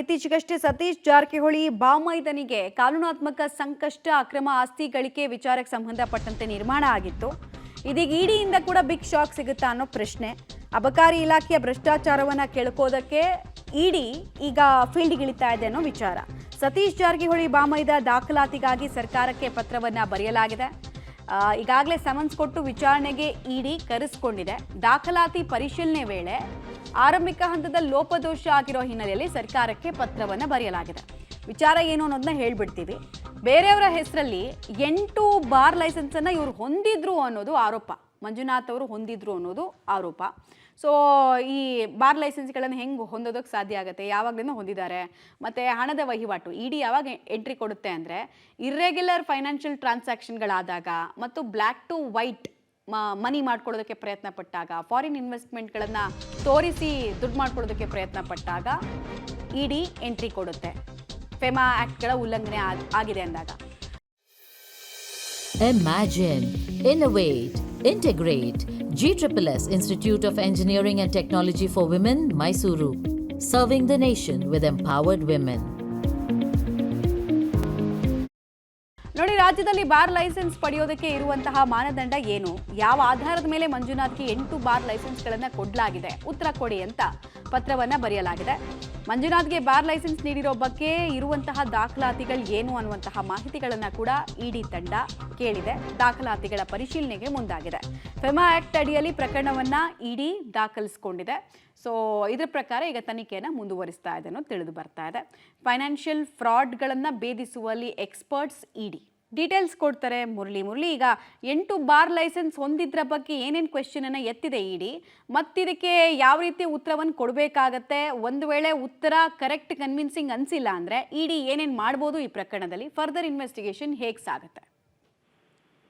ಇತ್ತೀಚೆಗಷ್ಟೇ ಸತೀಶ್ ಜಾರಕಿಹೊಳಿ ಬಾಮೈದನಿಗೆ ಕಾನೂನಾತ್ಮಕ ಸಂಕಷ್ಟ ಅಕ್ರಮ ಆಸ್ತಿ ಗಳಿಕೆ ವಿಚಾರಕ್ಕೆ ಸಂಬಂಧಪಟ್ಟಂತೆ ನಿರ್ಮಾಣ ಆಗಿತ್ತು. ಇದೀಗ ಇಡಿಯಿಂದ ಕೂಡ ಬಿಗ್ ಶಾಕ್ ಸಿಗುತ್ತಾ ಅನ್ನೋ ಪ್ರಶ್ನೆ. ಅಬಕಾರಿ ಇಲಾಖೆಯ ಭ್ರಷ್ಟಾಚಾರವನ್ನ ಕೆಳಕೋದಕ್ಕೆ ಇಡಿ ಈಗ ಫೀಲ್ಡ್ಗಿಳಿತಾ ಇದೆ ಅನ್ನೋ ವಿಚಾರ. ಸತೀಶ್ ಜಾರಕಿಹೊಳಿ ಬಾಮೈದ ದಾಖಲಾತಿಗಾಗಿ ಸರ್ಕಾರಕ್ಕೆ ಪತ್ರವನ್ನ ಬರೆಯಲಾಗಿದೆ. ಈಗಾಗಲೇ ಸಮನ್ಸ್ ಕೊಟ್ಟು ವಿಚಾರಣೆಗೆ ಇಡಿ ಕರೆಸಿಕೊಂಡಿದೆ. ದಾಖಲಾತಿ ಪರಿಶೀಲನೆ ವೇಳೆ ಆರಂಭಿಕ ಹಂತದಲ್ಲಿ ಲೋಪದೋಷ ಆಗಿರೋ ಹಿನ್ನೆಲೆಯಲ್ಲಿ ಸರ್ಕಾರಕ್ಕೆ ಪತ್ರವನ್ನು ಬರೆಯಲಾಗಿದೆ. ವಿಚಾರ ಏನು ಅನ್ನೋದನ್ನ ಹೇಳ್ಬಿಡ್ತೀವಿ. ಬೇರೆಯವರ ಹೆಸರಲ್ಲಿ 8 ಬಾರ್ ಲೈಸೆನ್ಸನ್ನು ಇವರು ಹೊಂದಿದ್ರು ಅನ್ನೋದು ಆರೋಪ. ಮಂಜುನಾಥ್ ಅವರು ಹೊಂದಿದ್ರು ಅನ್ನೋದು ಆರೋಪ. ಸೊ ಈ ಬಾರ್ ಲೈಸೆನ್ಸ್ಗಳನ್ನು ಹೆಂಗೆ ಹೊಂದೋದಕ್ಕೆ ಸಾಧ್ಯ ಆಗುತ್ತೆ, ಯಾವಾಗಲಿಂದ ಹೊಂದಿದ್ದಾರೆ, ಮತ್ತು ಹಣದ ವಹಿವಾಟು ಇಡಿ ಯಾವಾಗ ಎಂಟ್ರಿ ಕೊಡುತ್ತೆ ಅಂದರೆ ಇರ್ರೆಗ್ಯುಲರ್ ಫೈನಾನ್ಷಿಯಲ್ ಟ್ರಾನ್ಸಾಕ್ಷನ್ಗಳಾದಾಗ ಮತ್ತು ಬ್ಲ್ಯಾಕ್ ಟು ವೈಟ್ ಮನಿ ಮಾಡ್ಕೊಳ್ಳೋದಕ್ಕೆ ಪ್ರಯತ್ನ ಪಟ್ಟಾಗ, ಫಾರಿನ್ ಇನ್ವೆಸ್ಟ್ಮೆಂಟ್ಗಳನ್ನು ತೋರಿಸಿ ದುಡ್ಡು ಮಾಡ್ಕೊಳ್ಳೋದಕ್ಕೆ ಪ್ರಯತ್ನ ಪಟ್ಟಾಗ ಇಡಿ ಎಂಟ್ರಿ ಕೊಡುತ್ತೆ. ಫೆಮಾ ಆ್ಯಕ್ಟ್ಗಳ ಉಲ್ಲಂಘನೆ ಆಗಿದೆ ಅಂದಾಗ. Imagine, innovate, integrate. GSSS Institute of Engineering and Technology for Women, Mysuru. Serving the nation with empowered women. ನೋಡಿ, ರಾಜ್ಯದಲ್ಲಿ ಬಾರ್ ಲೈಸೆನ್ಸ್ ಪಡೆಯೋದಕ್ಕೆ ಇರುವಂತಹ ಮಾನದಂಡ ಏನು, ಯಾವ ಆಧಾರದ ಮೇಲೆ ಮಂಜುನಾಥ್ಗೆ 8 ಬಾರ್ ಲೈಸೆನ್ಸ್ಗಳನ್ನು ಕೊಡಲಾಗಿದೆ, ಉತ್ತರ ಕೊಡಿ ಅಂತ ಪತ್ರವನ್ನ ಬರೆಯಲಾಗಿದೆ. ಮಂಜುನಾಥ್ಗೆ ಬಾರ್ ಲೈಸೆನ್ಸ್ ನೀಡಿರೋ ಬಗ್ಗೆ ಇರುವಂತಹ ದಾಖಲಾತಿಗಳು ಏನು ಅನ್ನುವಂತಹ ಮಾಹಿತಿಗಳನ್ನು ಕೂಡ ಇಡಿ ತಂಡ ಕೇಳಿದೆ. ದಾಖಲಾತಿಗಳ ಪರಿಶೀಲನೆಗೆ ಮುಂದಾಗಿದೆ. ಫೆಮಾ ಆಕ್ಟ್ ಅಡಿಯಲ್ಲಿ ಪ್ರಕರಣವನ್ನ ಇಡಿ ದಾಖಲಿಸಿಕೊಂಡಿದೆ. ಸೊ ಇದರ ಪ್ರಕಾರ ಈಗ ತನಿಖೆಯನ್ನು ಮುಂದುವರಿಸ್ತಾ ಇದೆ ಅನ್ನೋದು ತಿಳಿದು ಬರ್ತಾ ಇದೆ. ಫೈನಾನ್ಷಿಯಲ್ ಫ್ರಾಡ್ಗಳನ್ನು ಭೇದಿಸುವಲ್ಲಿ ಎಕ್ಸ್ಪರ್ಟ್ಸ್ ಇಡಿ ಡೀಟೇಲ್ಸ್ ಕೊಡ್ತಾರೆ ಮುರಳಿ. ಈಗ 8 ಬಾರ್ ಲೈಸೆನ್ಸ್ ಹೊಂದಿದ್ರ ಬಗ್ಗೆ ಏನೇನು ಕ್ವೆಶ್ಚನನ್ನು ಎತ್ತಿದೆ ಇಡಿ, ಮತ್ತಿದಕ್ಕೆ ಯಾವ ರೀತಿ ಉತ್ತರವನ್ನು ಕೊಡಬೇಕಾಗತ್ತೆ, ಒಂದು ವೇಳೆ ಉತ್ತರ ಕರೆಕ್ಟ್ ಕನ್ವಿನ್ಸಿಂಗ್ ಅನಿಸಿಲ್ಲ ಅಂದರೆ ಇಡಿ ಏನೇನು ಮಾಡ್ಬೋದು, ಈ ಪ್ರಕರಣದಲ್ಲಿ ಫರ್ದರ್ ಇನ್ವೆಸ್ಟಿಗೇಷನ್ ಹೇಗೆ ಸಾಗುತ್ತೆ?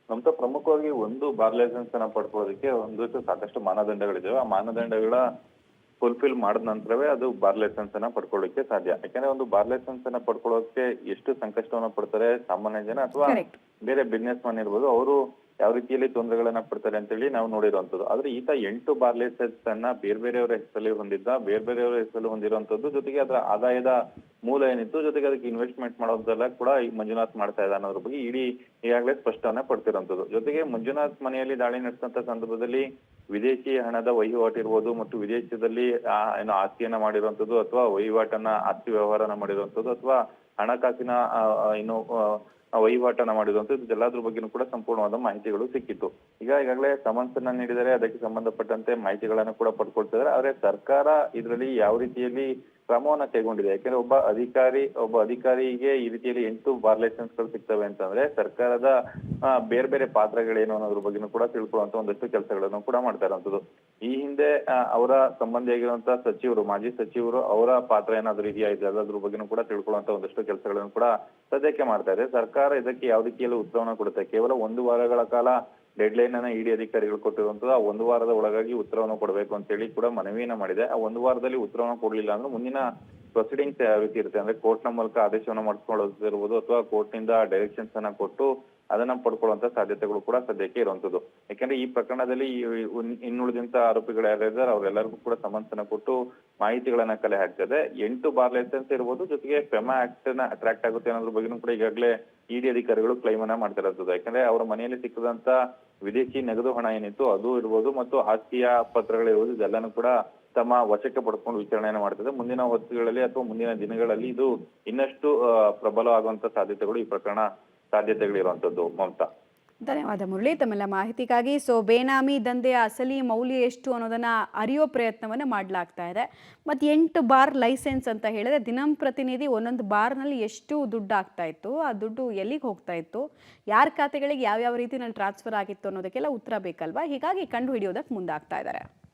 ನಮ್ತ ಪ್ರಮುಖವಾಗಿ ಒಂದು ಬಾರ್ ಲೈಸೆನ್ಸ್ ಅನ್ನ ಪಡ್ಕೊಳ್ಳೋದಕ್ಕೆ ಒಂದಕ್ಕೆ ಸಾಕಷ್ಟು ಮಾನದಂಡಗಳಿದ್ದಾವೆ. ಆ ಮಾನದಂಡಗಳ ಫುಲ್ಫಿಲ್ ಮಾಡಿದ ನಂತರವೇ ಅದು ಬಾರ್ ಲೈಸೆನ್ಸ್ ಅನ್ನ ಪಡ್ಕೊಳ್ಳೋಕೆ ಸಾಧ್ಯ. ಯಾಕಂದ್ರೆ ಒಂದು ಬಾರ್ ಲೈಸೆನ್ಸ್ ಅನ್ನ ಪಡ್ಕೊಳ್ಳೋಕೆ ಎಷ್ಟು ಸಂಕಷ್ಟವನ್ನ ಪಡ್ತಾರೆ ಸಾಮಾನ್ಯ ಜನ ಅಥವಾ ಬೇರೆ ಬಿಸ್ನೆಸ್ ಮನ್ ಇರ್ಬೋದು, ಅವರು ಯಾವ ರೀತಿಯಲ್ಲಿ ತೊಂದರೆಗಳನ್ನ ಪಡ್ತಾರೆ ಅಂತೇಳಿ ನಾವು ನೋಡಿರುವಂತದ್ದು. ಆದ್ರೆ ಈತ 8 ಬಾರ್ ಲೈಸೆನ್ಸ್ ಅನ್ನ ಬೇರೆಯವರ ಹೆಸರಲ್ಲಿ ಹೊಂದಿದ್ದ, ಬೇರೆಯವರ ಹೆಸರಲ್ಲಿ ಹೊಂದಿರುವಂತದ್ದು, ಜೊತೆಗೆ ಅದರ ಆದಾಯದ ಮೂಲ ಏನಿತ್ತು, ಜೊತೆಗೆ ಅದಕ್ಕೆ ಇನ್ವೆಸ್ಟ್ಮೆಂಟ್ ಮಾಡೋದೆಲ್ಲ ಕೂಡ ಈ ಮಂಜುನಾಥ್ ಮಾಡ್ತಾ ಇದ್ದ ಅನ್ನೋದ್ರ ಬಗ್ಗೆ ಇಡೀ ಈಗಾಗಲೇ ಸ್ಪಷ್ಟನೆ ಪಡ್ತಿರುವಂತದ್ದು. ಜೊತೆಗೆ ಮಂಜುನಾಥ್ ಮನೆಯಲ್ಲಿ ದಾಳಿ ನಡೆಸಿದಂತ ಸಂದರ್ಭದಲ್ಲಿ ವಿದೇಶಿ ಹಣದ ವಹಿವಾಟು ಇರ್ಬೋದು ಮತ್ತು ವಿದೇಶದಲ್ಲಿ ಏನು ಆಸ್ತಿಯನ್ನ ಮಾಡಿರುವಂತದ್ದು ಅಥವಾ ಆಸ್ತಿ ವ್ಯವಹಾರನ ಮಾಡಿರುವಂತದ್ದು ಅಥವಾ ಹಣಕಾಸಿನ ವಹಿವಾಟನ್ನ ಮಾಡಿರುವಂತದ್ದು, ಇದೆಲ್ಲದ್ರ ಬಗ್ಗೆನೂ ಕೂಡ ಸಂಪೂರ್ಣವಾದ ಮಾಹಿತಿಗಳು ಸಿಕ್ಕಿತ್ತು. ಈಗಾಗಲೇ ಸಮನ್ಸ್ ಅನ್ನ ನೀಡಿದರೆ ಅದಕ್ಕೆ ಸಂಬಂಧಪಟ್ಟಂತೆ ಮಾಹಿತಿಗಳನ್ನ ಕೂಡ ಪಡ್ಕೊಳ್ತಿದ್ದಾರೆ. ಆದ್ರೆ ಸರ್ಕಾರ ಇದರಲ್ಲಿ ಯಾವ ರೀತಿಯಲ್ಲಿ ಕ್ರಮವನ್ನ ಕೈಗೊಂಡಿದೆ, ಯಾಕಂದ್ರೆ ಒಬ್ಬ ಅಧಿಕಾರಿಗೆ ಈ ರೀತಿಯಲ್ಲಿ 8 ಬಾರ್ ಲೈಸೆನ್ಸ್ ಗಳು ಸಿಗ್ತವೆ ಅಂತಂದ್ರೆ ಸರ್ಕಾರದ ಬೇರೆ ಬೇರೆ ಪಾತ್ರಗಳೇನು ಅನ್ನೋದ್ರ ಬಗ್ಗೆನೂ ಕೂಡ ತಿಳ್ಕೊಳ್ಳುವಂತ ಒಂದಷ್ಟು ಕೆಲಸಗಳನ್ನು ಕೂಡ ಮಾಡ್ತಾ ಇರುವಂತದ್ದು. ಈ ಹಿಂದೆ ಅವರ ಸಂಬಂಧಿಯಾಗಿರುವಂತಹ ಸಚಿವರು, ಮಾಜಿ ಸಚಿವರು, ಅವರ ಪಾತ್ರ ಏನಾದ್ರು ಇದೆಯಾ, ಇದೆಲ್ಲದ್ರ ಬಗ್ಗೆನೂ ಕೂಡ ತಿಳ್ಕೊಳ್ಳುವಂತ ಒಂದಷ್ಟು ಕೆಲಸಗಳನ್ನು ಕೂಡ ಸದ್ಯಕ್ಕೆ ಮಾಡ್ತಾ ಇದೆ. ಸರ್ಕಾರ ಇದಕ್ಕೆ ಯಾವ ರೀತಿಯಲ್ಲಿ ಉತ್ತರವನ್ನ ಕೊಡುತ್ತೆ, ಕೇವಲ 1 ವಾರಗಳ ಕಾಲ ಡೆಡ್ ಲೈನ್ ಅನ್ನ ಇಡಿ ಅಧಿಕಾರಿಗಳು ಕೊಟ್ಟಿರುವಂತದ್ದು, ಆ 1 ವಾರದ ಒಳಗಾಗಿ ಉತ್ತರವನ್ನು ಕೊಡಬೇಕು ಅಂತ ಹೇಳಿ ಕೂಡ ಮನವಿಯನ್ನ ಮಾಡಿದೆ. ಆ 1 ವಾರದಲ್ಲಿ ಉತ್ತರವನ್ನು ಕೊಡ್ಲಿಲ್ಲ ಅಂದ್ರೆ ಮುಂದಿನ ಪ್ರೊಸೀಡಿಂಗ್ಸ್ ಯಾವ ರೀತಿ ಇರುತ್ತೆ ಅಂದ್ರೆ ಕೋರ್ಟ್ ನ ಮೂಲಕ ಆದೇಶವನ್ನು ಮಾಡಿಸ್ಕೊಳ್ಳೋದಿರ್ಬೋದು ಅಥವಾ ಕೋರ್ಟ್ ನಿಂದ ಡೈರೆಕ್ಷನ್ಸ್ ಅನ್ನ ಕೊಟ್ಟು ಅದನ್ನ ಪಡ್ಕೊಳ್ಳುವಂತ ಸಾಧ್ಯತೆಗಳು ಕೂಡ ಸದ್ಯಕ್ಕೆ ಇರುವಂತದ್ದು. ಯಾಕಂದ್ರೆ ಈ ಪ್ರಕರಣದಲ್ಲಿ ಇನ್ನುಳಿದಂತ ಆರೋಪಿಗಳು ಯಾರ್ಯಾರಿದ್ದಾರೆ ಅವರೆಲ್ಲರಿಗೂ ಕೂಡ ಸಮನ್ಸ್ ಅನ್ನ ಕೊಟ್ಟು ಮಾಹಿತಿಗಳನ್ನ ಕಲೆ ಹಾಕ್ತದೆ. 8 ಬಾರ್ ಲೈಸೆನ್ಸ್ ಇರ್ಬೋದು, ಜೊತೆಗೆ ಫೆಮಾ ಆಕ್ಟ್ ನ ಅಟ್ರಾಕ್ಟ್ ಆಗುತ್ತೆ ಅನ್ನೋದ್ರ ಬಗ್ಗೆನೂ ಕೂಡ ಈಗಾಗಲೇ ಇಡಿ ಅಧಿಕಾರಿಗಳು ಕ್ಲೈಮ್ ಅನ್ನ ಮಾಡ್ತಿರೋದು. ಯಾಕಂದ್ರೆ ಅವರ ಮನೆಯಲ್ಲಿ ಸಿಕ್ಕದಂತ ವಿದೇಶಿ ನಗದು ಹಣ ಏನಿತ್ತು ಅದು ಇರ್ಬೋದು ಮತ್ತು ಆಸ್ತಿಯ ಪತ್ರಗಳಿರ್ಬೋದು, ಇದೆಲ್ಲಾನು ಕೂಡ ತಮ್ಮ ವಶಕ್ಕೆ ಪಡ್ಕೊಂಡು ವಿಚಾರಣೆಯನ್ನು ಮಾಡ್ತದೆ. ಮುಂದಿನ ಹೊತ್ತುಗಳಲ್ಲಿ ಅಥವಾ ಮುಂದಿನ ದಿನಗಳಲ್ಲಿ ಇದು ಇನ್ನಷ್ಟು ಪ್ರಬಲವಾಗುವಂತ ಸಾಧ್ಯತೆಗಳು ಈ ಪ್ರಕರಣ ಸಾಧ್ಯತೆಗಳಿರುವಂತದ್ದು. ಮಮತಾ, ಧನ್ಯವಾದ ಮುರಳಿ ತಮ್ಮೆಲ್ಲ ಮಾಹಿತಿಗಾಗಿ. ಸೊ ಬೇನಾಮಿ ದಂಧೆಯ ಅಸಲಿ ಮೌಲ್ಯ ಎಷ್ಟು ಅನ್ನೋದನ್ನ ಅರಿಯೋ ಪ್ರಯತ್ನವನ್ನು ಮಾಡಲಾಗ್ತಾ ಇದೆ. ಮತ್ತು 8 ಬಾರ್ ಲೈಸೆನ್ಸ್ ಅಂತ ಹೇಳಿದ್ರೆ ದಿನಂಪ್ರತಿನಿಧಿ ಒಂದೊಂದು ಬಾರ್ನಲ್ಲಿ ಎಷ್ಟು ದುಡ್ಡು ಆಗ್ತಾ ಇತ್ತು, ಆ ದುಡ್ಡು ಎಲ್ಲಿಗೆ ಹೋಗ್ತಾ ಇತ್ತು, ಯಾರ ಖಾತೆಗಳಿಗೆ ಯಾವ್ಯಾವ ರೀತಿಯಲ್ಲಿ ಟ್ರಾನ್ಸ್ಫರ್ ಆಗಿತ್ತು ಅನ್ನೋದಕ್ಕೆಲ್ಲ ಉತ್ತರ ಬೇಕಲ್ವಾ. ಹೀಗಾಗಿ ಕಂಡು ಹಿಡಿಯೋದಕ್ಕೆ ಮುಂದಾಗ್ತಾ ಇದ್ದಾರೆ.